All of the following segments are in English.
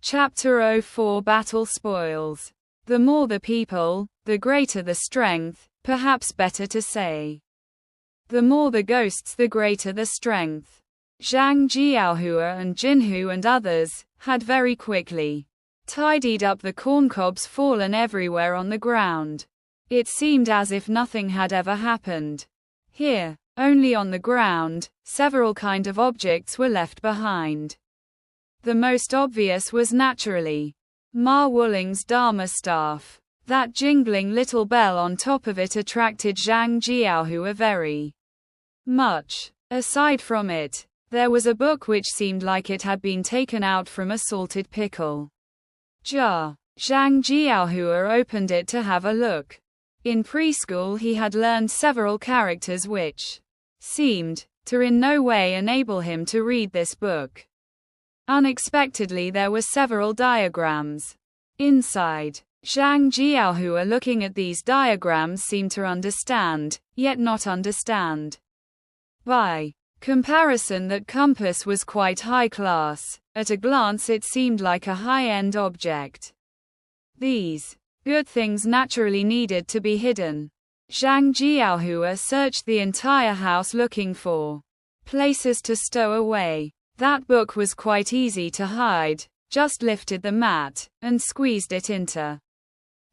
Chapter 04 Battle Spoils. The more the people, the greater the strength, perhaps better to say. The more the ghosts, the greater the strength. Zhang Jiaohua and Jinhu and others had very quickly tidied up the corncobs fallen everywhere on the ground. It seemed as if nothing had ever happened. Here, only on the ground, several kind of objects were left behind. The most obvious was naturally Ma Wuling's Dharma staff. That jingling little bell on top of it attracted Zhang Jiaohua very much. Aside from it, there was a book which seemed like it had been taken out from a salted pickle jar. Zhang Jiaohua opened it to have a look. In preschool he had learned several characters which seemed to in no way enable him to read this book. Unexpectedly there were several diagrams inside. Zhang Jiaohua, looking at these diagrams, seemed to understand, yet not understand. By comparison, that compass was quite high class. At a glance it seemed like a high-end object. These good things naturally needed to be hidden. Zhang Jiaohua searched the entire house looking for places to stow away. That book was quite easy to hide, just lifted the mat, and squeezed it into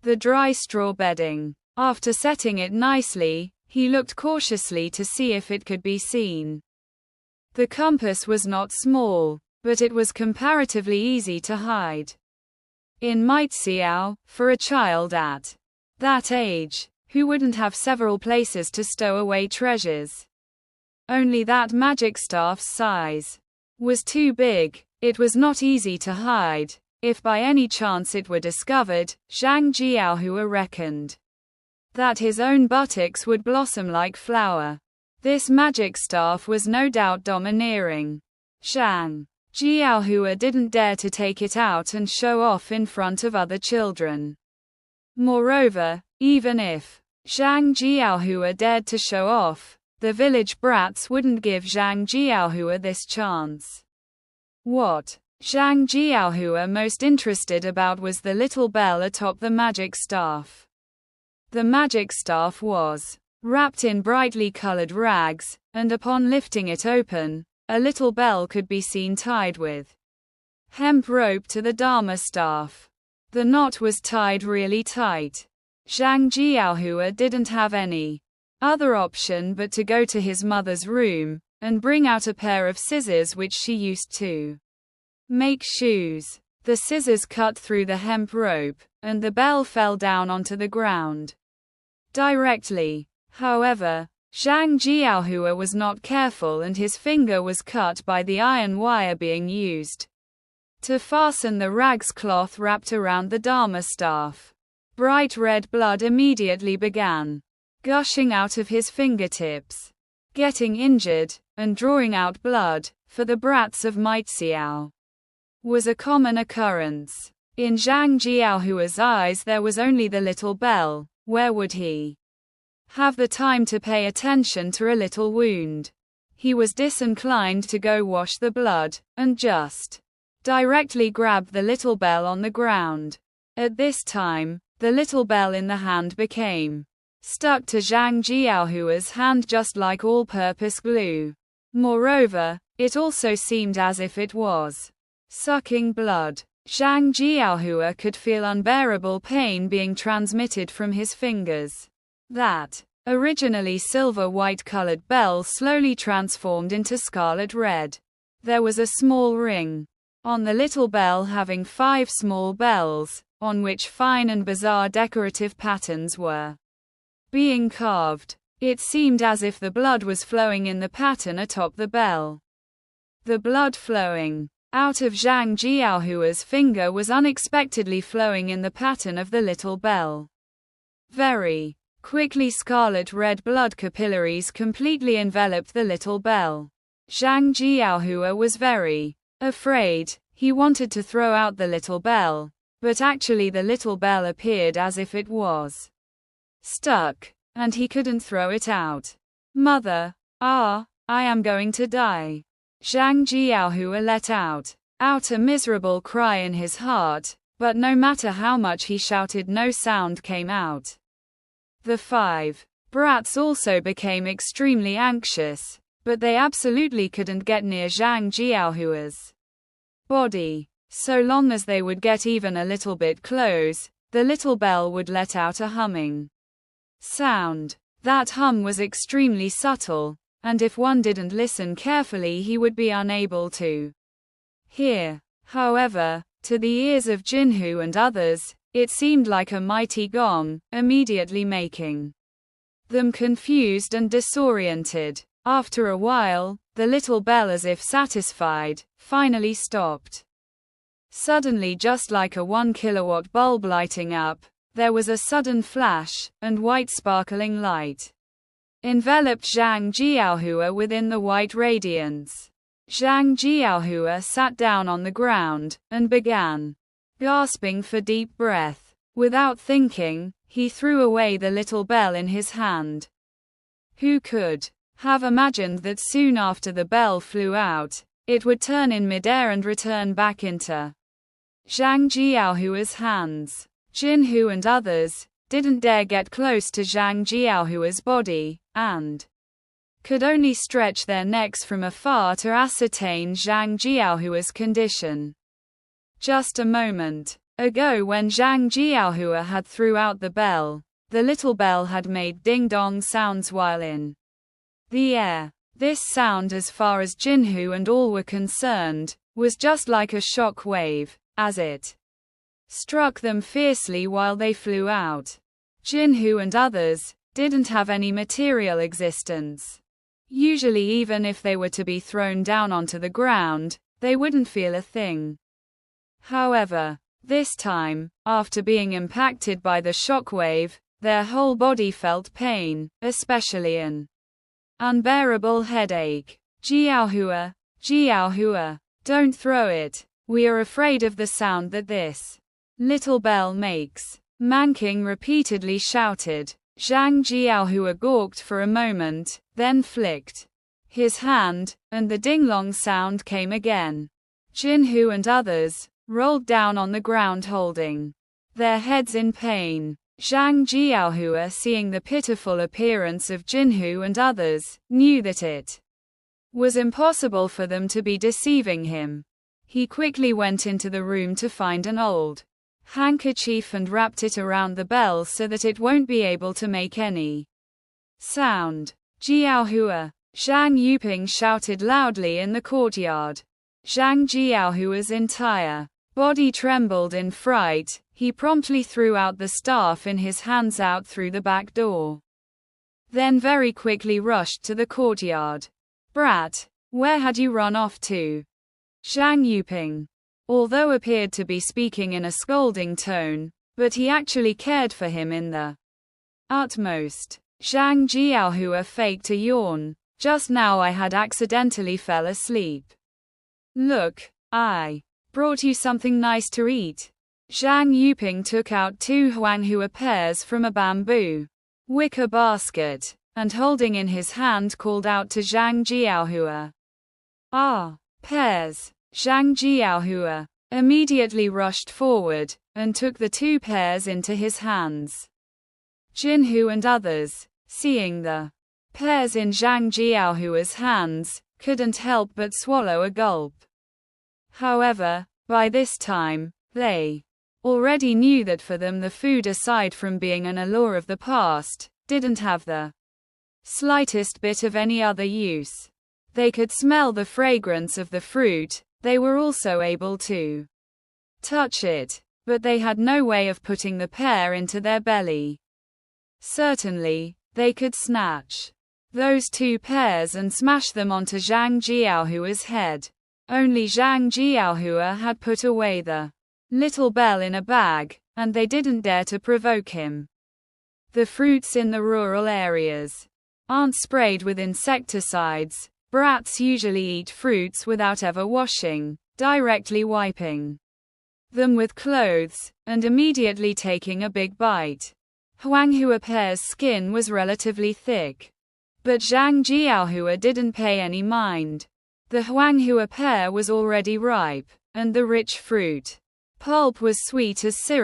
the dry straw bedding. After setting it nicely, he looked cautiously to see if it could be seen. The compass was not small, but it was comparatively easy to hide. In Maixiao, for a child at that age, who wouldn't have several places to stow away treasures? Only that magic staff's size was too big. It was not easy to hide. If by any chance it were discovered, Zhang Jiaohua reckoned that his own buttocks would blossom like flower. This magic staff was no doubt domineering. Zhang Jiaohua didn't dare to take it out and show off in front of other children. Moreover, even if Zhang Jiaohua dared to show off, the village brats wouldn't give Zhang Jiaohua this chance. What Zhang Jiaohua most interested about was the little bell atop the magic staff. The magic staff was wrapped in brightly colored rags, and upon lifting it open, a little bell could be seen tied with hemp rope to the Dharma staff. The knot was tied really tight. Zhang Jiaohua didn't have any other option but to go to his mother's room, and bring out a pair of scissors which she used to make shoes. The scissors cut through the hemp rope, and the bell fell down onto the ground directly. However, Zhang Jiaohua was not careful and his finger was cut by the iron wire being used to fasten the rags cloth wrapped around the Dharma staff. Bright red blood immediately began gushing out of his fingertips. Getting injured, and drawing out blood, for the brats of Maixiao, was a common occurrence. In Zhang Jiaohua's eyes there was only the little bell. Where would he have the time to pay attention to a little wound? He was disinclined to go wash the blood, and just directly grabbed the little bell on the ground. At this time, the little bell in the hand became stuck to Zhang Jiaohua's hand just like all-purpose glue. Moreover, it also seemed as if it was sucking blood. Zhang Jiaohua could feel unbearable pain being transmitted from his fingers. That originally silver-white colored bell slowly transformed into scarlet red. There was a small ring on the little bell having 5 small bells, on which fine and bizarre decorative patterns were being carved. It seemed as if the blood was flowing in the pattern atop the bell. The blood flowing out of Zhang Jiaohua's finger was unexpectedly flowing in the pattern of the little bell. Very quickly scarlet red blood capillaries completely enveloped the little bell. Zhang Jiaohua was very afraid. He wanted to throw out the little bell, but actually the little bell appeared as if it was stuck, and he couldn't throw it out. Mother, I am going to die. Zhang Jiaohua let out out a miserable cry in his heart, but no matter how much he shouted, no sound came out. The 5 brats also became extremely anxious, but they absolutely couldn't get near Zhang Jiaohua's body. So long as they would get even a little bit close, the little bell would let out a humming sound. That hum was extremely subtle, and if one didn't listen carefully he would be unable to hear. However, to the ears of Jinhu and others, it seemed like a mighty gong, immediately making them confused and disoriented. After a while, the little bell, as if satisfied, finally stopped. Suddenly, just like a 1 kilowatt bulb lighting up, there was a sudden flash, and white sparkling light enveloped Zhang Jiaohua within the white radiance. Zhang Jiaohua sat down on the ground, and began gasping for deep breath. Without thinking, he threw away the little bell in his hand. Who could have imagined that soon after the bell flew out, it would turn in midair and return back into Zhang Jiaohua's hands? Jinhu and others didn't dare get close to Zhang Jiaohua's body, and could only stretch their necks from afar to ascertain Zhang Jiaohua's condition. Just a moment ago, when Zhang Jiaohua had threw out the bell, the little bell had made ding-dong sounds while in the air. This sound, as far as Jinhu and all were concerned, was just like a shock wave, as it struck them fiercely while they flew out. Jinhu and others didn't have any material existence. Usually, even if they were to be thrown down onto the ground, they wouldn't feel a thing. However, this time, after being impacted by the shockwave, their whole body felt pain, especially an unbearable headache. Jiaohua, Jiaohua, don't throw it. We are afraid of the sound that this little bell makes. Manking repeatedly shouted. Zhang Jiaohua gawked for a moment, then flicked his hand, and the ding-long sound came again. Jinhu and others rolled down on the ground holding their heads in pain. Zhang Jiaohua, seeing the pitiful appearance of Jinhu and others, knew that it was impossible for them to be deceiving him. He quickly went into the room to find an old handkerchief and wrapped it around the bell so that it won't be able to make any sound. Jiaohua, Zhang Yuping shouted loudly in the courtyard. Zhang Jiaohua's entire body trembled in fright. He promptly threw out the staff in his hands out through the back door. Then very quickly rushed to the courtyard. Brat, where had you run off to? Zhang Yuping, although appeared to be speaking in a scolding tone, but he actually cared for him in the utmost. Zhang Jiaohua faked a yawn. Just now I had accidentally fell asleep. Look, I brought you something nice to eat. Zhang Yuping took out 2 huanghua pears from a bamboo wicker basket, and holding in his hand called out to Zhang Jiaohua. Ah, pears. Zhang Jiaohua immediately rushed forward, and took the 2 pears into his hands. Jinhu and others, seeing the pears in Zhang Jiaohua's hands, couldn't help but swallow a gulp. However, by this time, they already knew that for them the food, aside from being an allure of the past, didn't have the slightest bit of any other use. They could smell the fragrance of the fruit, they were also able to touch it, but they had no way of putting the pear into their belly. Certainly, they could snatch those 2 pears and smash them onto Zhang Jiaohua's head. Only Zhang Jiaohua had put away the little bell in a bag, and they didn't dare to provoke him. The fruits in the rural areas aren't sprayed with insecticides. Brats usually eat fruits without ever washing, directly wiping them with clothes, and immediately taking a big bite. Huanghua pear's skin was relatively thick, but Zhang Jiaohua didn't pay any mind. The Huanghua pear was already ripe. and the rich fruit pulp was sweet as syrup.